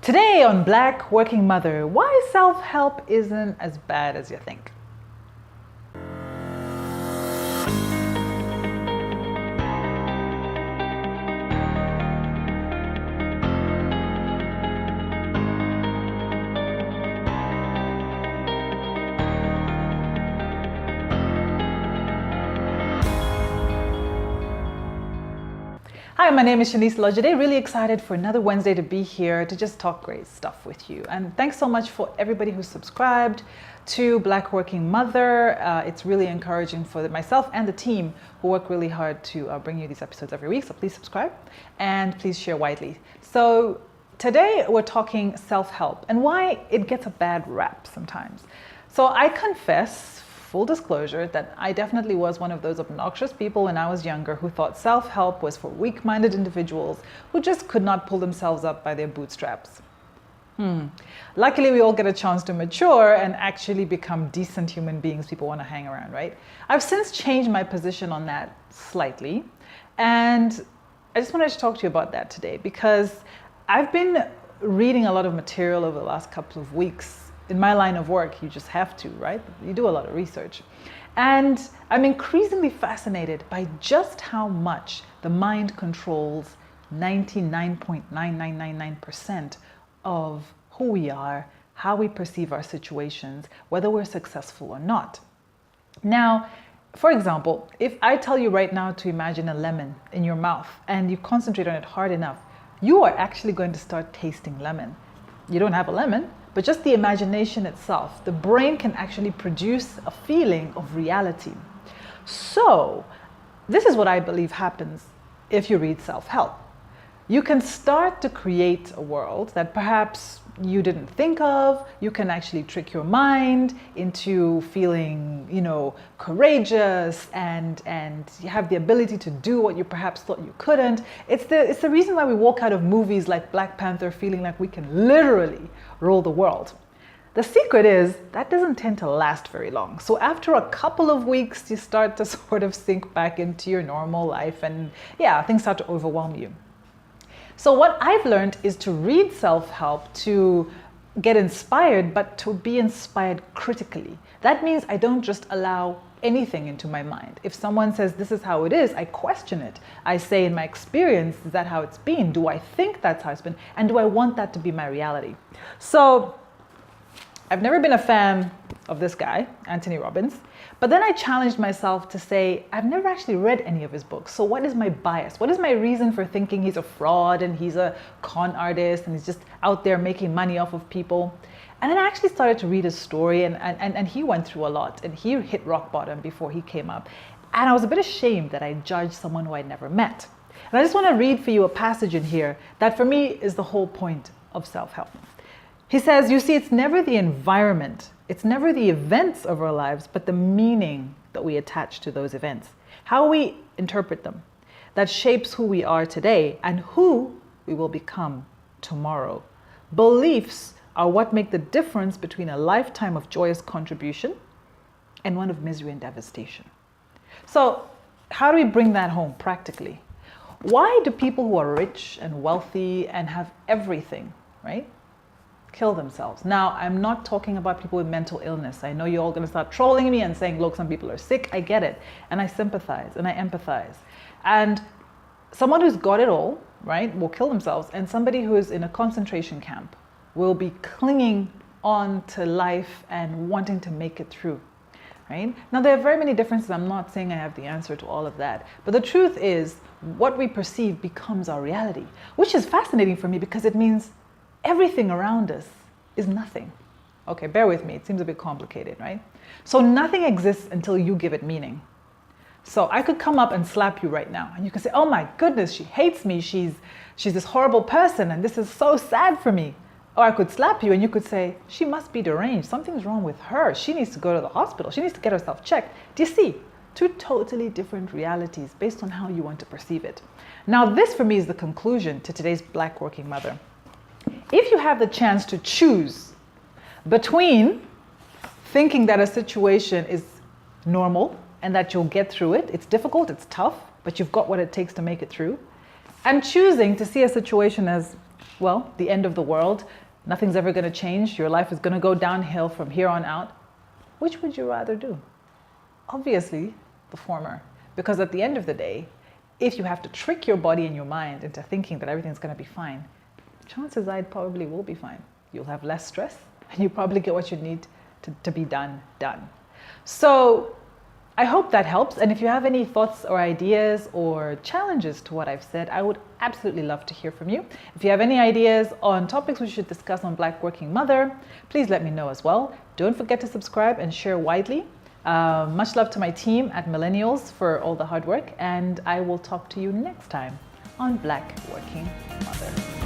Today on Black Working Mother, why self-help isn't as bad as you think. Hi, my name is Seanice today. Really excited for another Wednesday to be here to just talk great stuff with you. And thanks so much for everybody who's subscribed to Black Working Mother. It's really encouraging for myself and the team who work really hard to bring you these episodes every week. So please subscribe and please share widely. So today we're talking self-help and why it gets a bad rap sometimes. So I confess, full disclosure, that I definitely was one of those obnoxious people when I was younger who thought self-help was for weak-minded individuals who just could not pull themselves up by their bootstraps. Luckily, we all get a chance to mature and actually become decent human beings people want to hang around, right? I've since changed my position on that slightly, and I just wanted to talk to you about that today because I've been reading a lot of material over the last couple of weeks. In my line of work, you just have to, right? You do a lot of research. And I'm increasingly fascinated by just how much the mind controls 99.9999% of who we are, how we perceive our situations, whether we're successful or not. Now, for example, if I tell you right now to imagine a lemon in your mouth and you concentrate on it hard enough, you are actually going to start tasting lemon. You don't have a lemon, but just the imagination itself, the brain can actually produce a feeling of reality. So this is what I believe happens if you read self-help. You can start to create a world that perhaps you didn't think of. You can actually trick your mind into feeling, courageous and you have the ability to do what you perhaps thought you couldn't. It's the reason why we walk out of movies like Black Panther feeling like we can literally rule the world. The secret is that doesn't tend to last very long. So after a couple of weeks, you start to sort of sink back into your normal life and things start to overwhelm you. So what I've learned is to read self-help to get inspired, but to be inspired critically. That means I don't just allow anything into my mind. If someone says this is how it is, I question it. I say, in my experience, is that how it's been? Do I think that's how it's been? And do I want that to be my reality? So I've never been a fan of this guy, Anthony Robbins, but then I challenged myself to say, I've never actually read any of his books. So what is my bias? What is my reason for thinking he's a fraud and he's a con artist and he's just out there making money off of people? And then I actually started to read his story and he went through a lot and he hit rock bottom before he came up. And I was a bit ashamed that I judged someone who I'd never met. And I just want to read for you a passage in here that for me is the whole point of self-help. He says, you see, it's never the environment, it's never the events of our lives, but the meaning that we attach to those events, how we interpret them, that shapes who we are today and who we will become tomorrow. Beliefs are what make the difference between a lifetime of joyous contribution and one of misery and devastation. So how do we bring that home practically? Why do people who are rich and wealthy and have everything, right, kill themselves? Now, I'm not talking about people with mental illness. I know you're all going to start trolling me and saying, look, some people are sick. I get it. And I sympathize and I empathize. And someone who's got it all, right, will kill themselves. And somebody who is in a concentration camp will be clinging on to life and wanting to make it through, right? Now, there are very many differences. I'm not saying I have the answer to all of that. But the truth is, what we perceive becomes our reality, which is fascinating for me because it means everything around us is nothing. Okay, bear with me. It seems a bit complicated, right? So nothing exists until you give it meaning. So I could come up and slap you right now and you could say, oh my goodness, she hates me. She's this horrible person and this is so sad for me. Or I could slap you and you could say, she must be deranged. Something's wrong with her. She needs to go to the hospital. She needs to get herself checked. Do you see? Two totally different realities based on how you want to perceive it. Now, this for me is the conclusion to today's Black Working Mother. If you have the chance to choose between thinking that a situation is normal and that you'll get through it, it's difficult, it's tough, but you've got what it takes to make it through, and choosing to see a situation as well, the end of the world, nothing's ever going to change, your life is going to go downhill from here on out, which would you rather do? Obviously, the former. Because at the end of the day, if you have to trick your body and your mind into thinking that everything's going to be fine, chances are it probably will be fine. You'll have less stress and you probably get what you need to be done. So I hope that helps. And if you have any thoughts or ideas or challenges to what I've said, I would absolutely love to hear from you. If you have any ideas on topics we should discuss on Black Working Mother, please let me know as well. Don't forget to subscribe and share widely. Much love to my team at Millennials for all the hard work, and I will talk to you next time on Black Working Mother.